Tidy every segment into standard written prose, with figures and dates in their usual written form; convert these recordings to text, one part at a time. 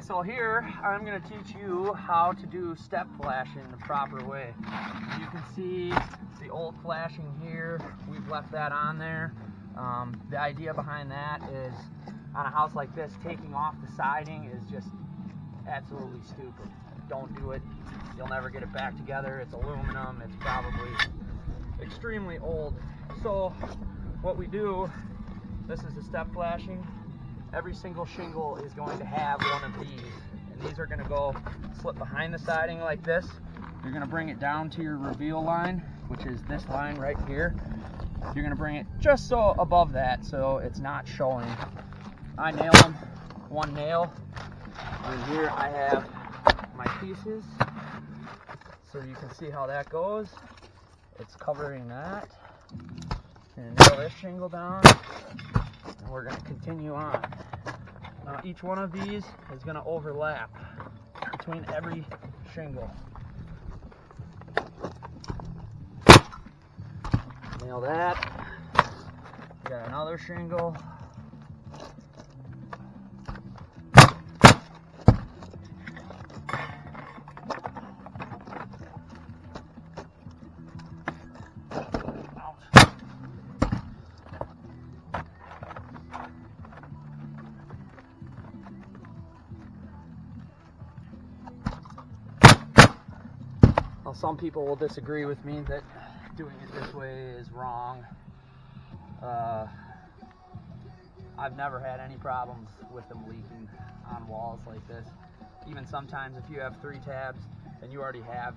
So here I'm going to teach you how to do step flashing the proper way. You can see the old flashing here, we've left that on there. The idea behind that is on a house like this, taking off the siding is just absolutely stupid. Don't do it. You'll never get it back together. It's aluminum. It's probably extremely old. So what we do, this is the step flashing. Every single shingle is going to have one of these, and these are going to go slip behind the siding like this. You're going to bring it down to your reveal line, which is this line right here. You're going to bring it just so above that so it's not showing. I nail them, one nail, and here I have my pieces, so you can see how that goes. It's covering that, and nail this shingle down, and we're going to continue on. Now each one of these is going to overlap between every shingle. Nail that. Got another shingle. Well, some people will disagree with me that doing it this way is wrong. I've never had any problems with them leaking on walls like this. Even sometimes if you have 3 tabs and you already have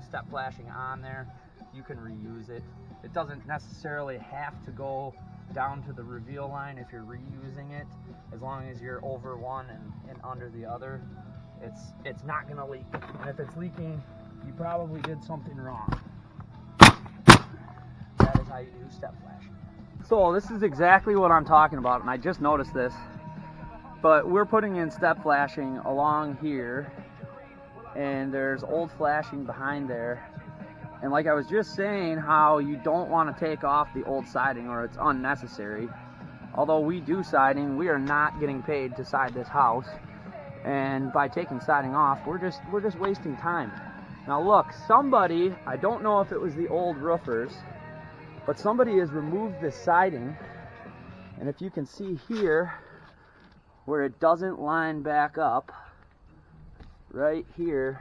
step flashing on there, you can reuse it. It doesn't necessarily have to go down to the reveal line if you're reusing it. As long as you're over one and under the other, it's not gonna leak. And if it's leaking, you probably did something wrong. That is how you do step flashing. So this is exactly what I'm talking about, and I just noticed this. But we're putting in step flashing along here, and there's old flashing behind there. And like I was just saying, how you don't want to take off the old siding or it's unnecessary. Although we do siding, we are not getting paid to side this house. And by taking siding off, we're just wasting time. Now look, somebody, I don't know if it was the old roofers, but somebody has removed the siding, and if you can see here where it doesn't line back up, right here,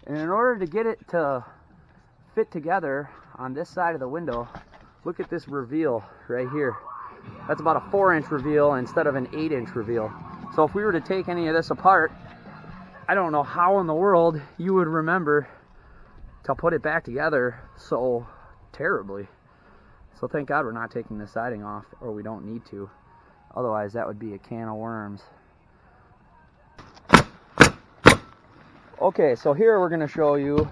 and in order to get it to fit together on this side of the window, look at this reveal right here. That's about a 4-inch reveal instead of an 8-inch reveal. So if we were to take any of this apart, I don't know how in the world you would remember to put it back together so terribly. So thank God we're not taking the siding off, or we don't need to. Otherwise that would be a can of worms. Okay, so here we're going to show you,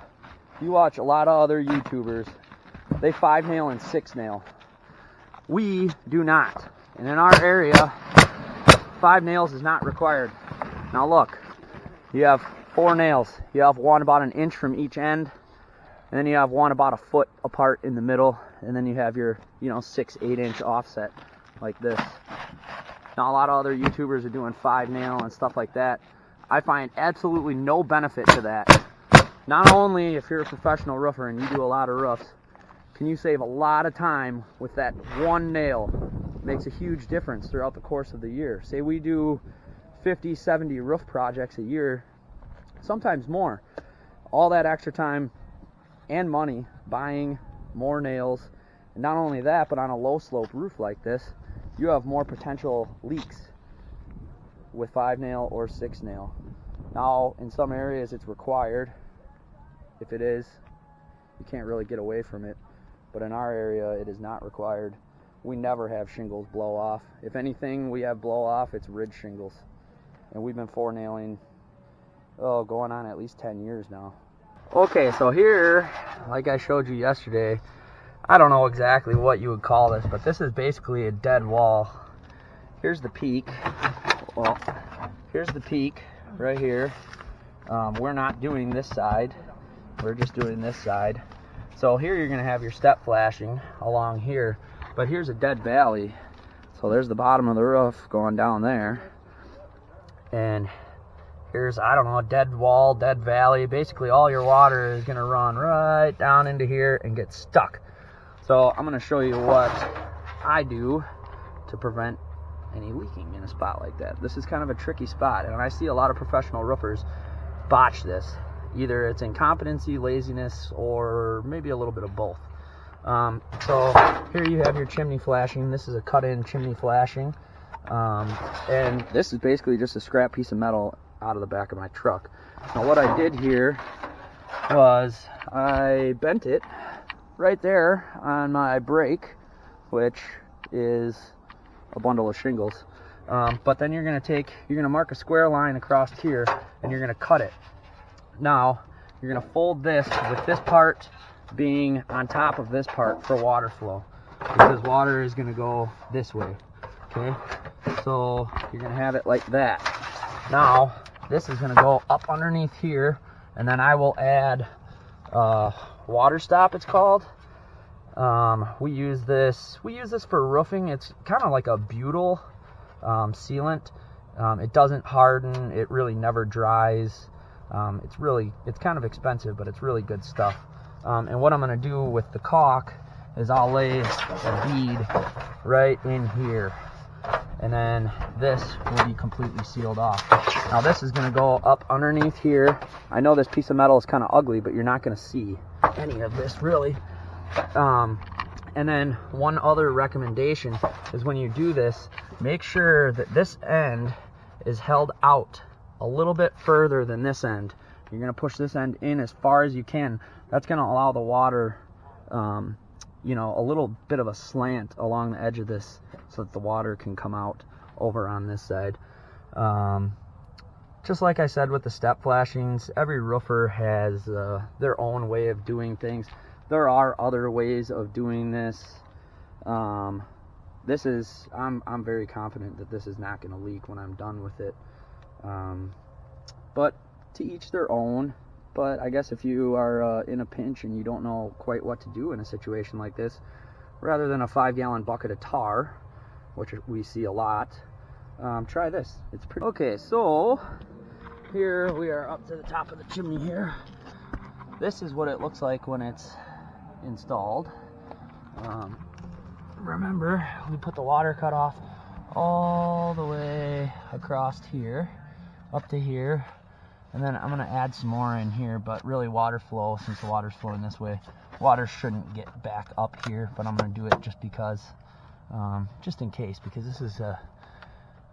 you watch a lot of other YouTubers, they 5-nail and 6-nail. We do not. And in our area, 5 nails is not required. Now look, you have 4 nails. You have one about an inch from each end, and then you have one about a foot apart in the middle, and then you have your 6-8-inch offset like this. Now a lot of other YouTubers are doing 5-nail and stuff like that. I find absolutely no benefit to that. Not only if you're a professional roofer and you do a lot of roofs, can you save a lot of time with that one nail. Makes a huge difference throughout the course of the year. Say we do 50, 70 roof projects a year, sometimes more. All that extra time and money buying more nails, and not only that, but on a low slope roof like this, you have more potential leaks with 5-nail or 6-nail. Now in some areas it's required. If it is, you can't really get away from it, but in our area it is not required. We never have shingles blow off. If anything we have blow off, it's ridge shingles, and we've been 4-nailing going on at least 10 years now. Okay, so here, like I showed you yesterday, I don't know exactly what you would call this, but this is basically a dead wall. Here's the peak. Well, here's the peak right here. We're not doing this side. We're just doing this side. So here you're going to have your step flashing along here, but here's a dead valley. So there's the bottom of the roof going down there, and here's, I don't know, a dead wall, dead valley. Basically all your water is gonna run right down into here and get stuck. So I'm gonna show you what I do to prevent any leaking in a spot like that. This is kind of a tricky spot, and I see a lot of professional roofers botch this. Either it's incompetency, laziness, or maybe a little bit of both. So here you have your chimney flashing. This is a cut-in chimney flashing, and this is basically just a scrap piece of metal out of the back of my truck. Now what I did here was I bent it right there on my brake, which is a bundle of shingles. But then you're gonna mark a square line across here, and you're gonna cut it. Now you're gonna fold this with this part being on top of this part for water flow, because water is gonna go this way. Okay, so you're gonna have it like that. Now this is gonna go up underneath here, and then I will add water stop, it's called. We use this for roofing. It's kind of like a butyl sealant. It doesn't harden, it really never dries. It's kind of expensive, but it's really good stuff. And what I'm going to do with the caulk is I'll lay a bead right in here, and then this will be completely sealed off. Now this is going to go up underneath here. I know this piece of metal is kind of ugly, but you're not going to see any of this really. And then one other recommendation is when you do this, make sure that this end is held out a little bit further than this end. You're going to push this end in as far as you can. That's going to allow the water, you know, a little bit of a slant along the edge of this so that the water can come out over on this side. Just like I said with the step flashings, every roofer has their own way of doing things. There are other ways of doing this. I'm very confident that this is not going to leak when I'm done with it. But to each their own. But I guess if you are in a pinch and you don't know quite what to do in a situation like this, rather than a 5-gallon bucket of tar, which we see a lot, try this. It's pretty. Okay, so here we are up to the top of the chimney here. This is what it looks like when it's installed. Remember, we put the water cutoff all the way across here, up to here, and then I'm going to add some more in here, but really water flow, since the water's flowing this way, water shouldn't get back up here, but I'm going to do it just because, just in case, because this is a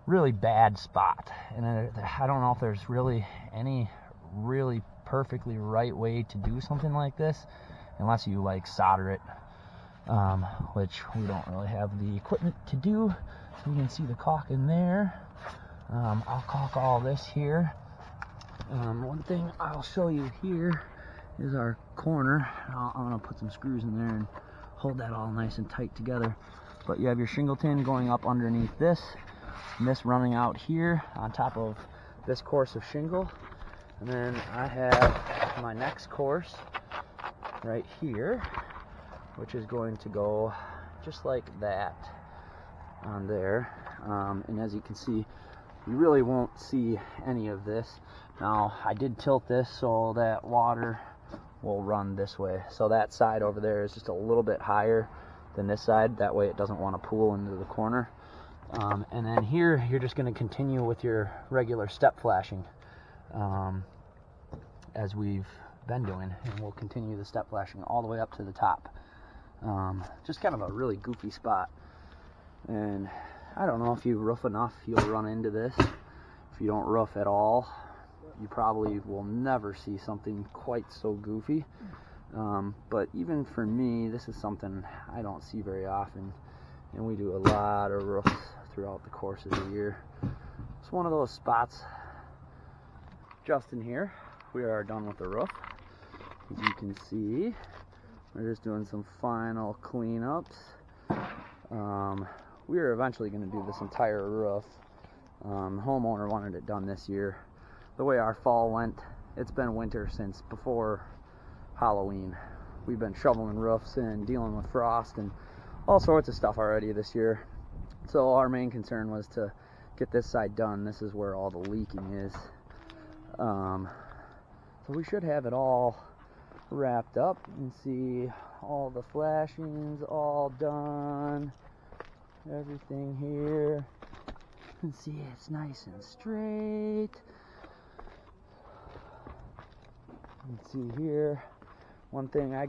really bad spot, and I don't know if there's really any really perfectly right way to do something like this, unless you like solder it, which we don't really have the equipment to do. So you can see the caulk in there. I'll caulk all this here. One thing I'll show you here is our corner. I'm going to put some screws in there and hold that all nice and tight together. But you have your shingle tin going up underneath this, and this running out here on top of this course of shingle. And then I have my next course right here, which is going to go just like that on there. And as you can see, you really won't see any of this. Now I did tilt this so that water will run this way, so that side over there is just a little bit higher than this side, that way it doesn't want to pool into the corner. And then here you're just going to continue with your regular step flashing, as we've been doing, and we'll continue the step flashing all the way up to the top. Just kind of a really goofy spot, and I don't know, if you roof enough you'll run into this. If you don't roof at all, you probably will never see something quite so goofy. But even for me, this is something I don't see very often, and we do a lot of roofs throughout the course of the year. It's one of those spots just in here. We are done with the roof. As you can see, we're just doing some final cleanups. We are eventually going to do this entire roof. The homeowner wanted it done this year. The way our fall went, it's been winter since before Halloween. We've been shoveling roofs and dealing with frost and all sorts of stuff already this year. So our main concern was to get this side done. This is where all the leaking is. So we should have it all wrapped up. You can see all the flashings all done. Everything here. You can see it's nice and straight. You can see here. One thing I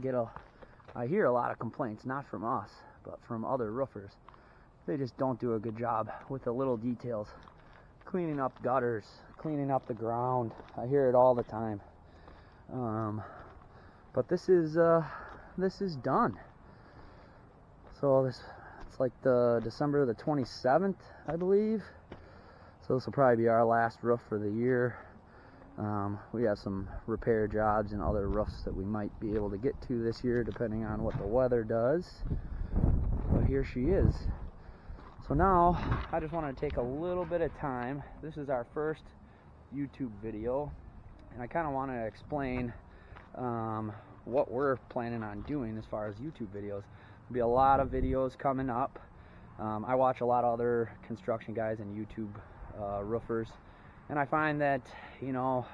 hear a lot of complaints, not from us, but from other roofers. They just don't do a good job with the little details. Cleaning up gutters, cleaning up the ground. I hear it all the time. But this is done. So it's like the December the 27th, I believe. So this will probably be our last roof for the year. We have some repair jobs and other roofs that we might be able to get to this year, depending on what the weather does. But here she is. So now, I just want to take a little bit of time. This is our first YouTube video, and I kind of want to explain what we're planning on doing as far as YouTube videos. There'll be a lot of videos coming up. I watch a lot of other construction guys and YouTube roofers, and I find that, you know,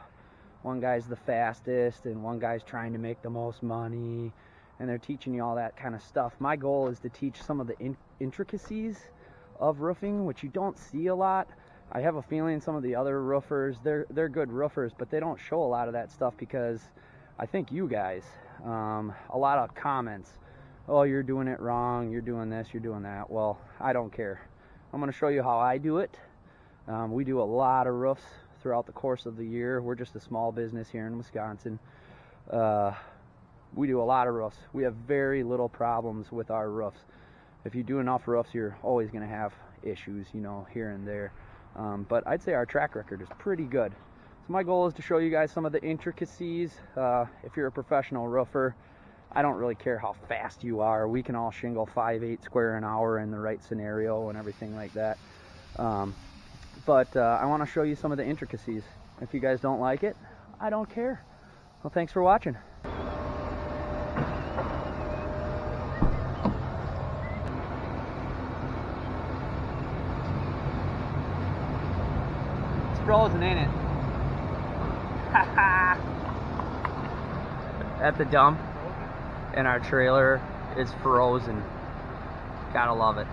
one guy's the fastest and one guy's trying to make the most money, and they're teaching you all that kind of stuff. My goal is to teach some of the intricacies of roofing, which you don't see a lot. I have a feeling some of the other roofers, they're good roofers, but they don't show a lot of that stuff because I think you guys, a lot of comments, oh, you're doing it wrong, you're doing this, you're doing that. Well, I don't care. I'm going to show you how I do it. We do a lot of roofs throughout the course of the year. We're just a small business here in Wisconsin. We do a lot of roofs. We have very little problems with our roofs. If you do enough roofs, you're always going to have issues, you know, here and there. But I'd say our track record is pretty good. So my goal is to show you guys some of the intricacies. If you're a professional roofer, I don't really care how fast you are. We can all shingle 5/8 square an hour in the right scenario and everything like that. But I want to show you some of the intricacies. If you guys don't like it, I don't care. Well, thanks for watching. Frozen, ain't it? At the dump, and our trailer is frozen. Gotta love it.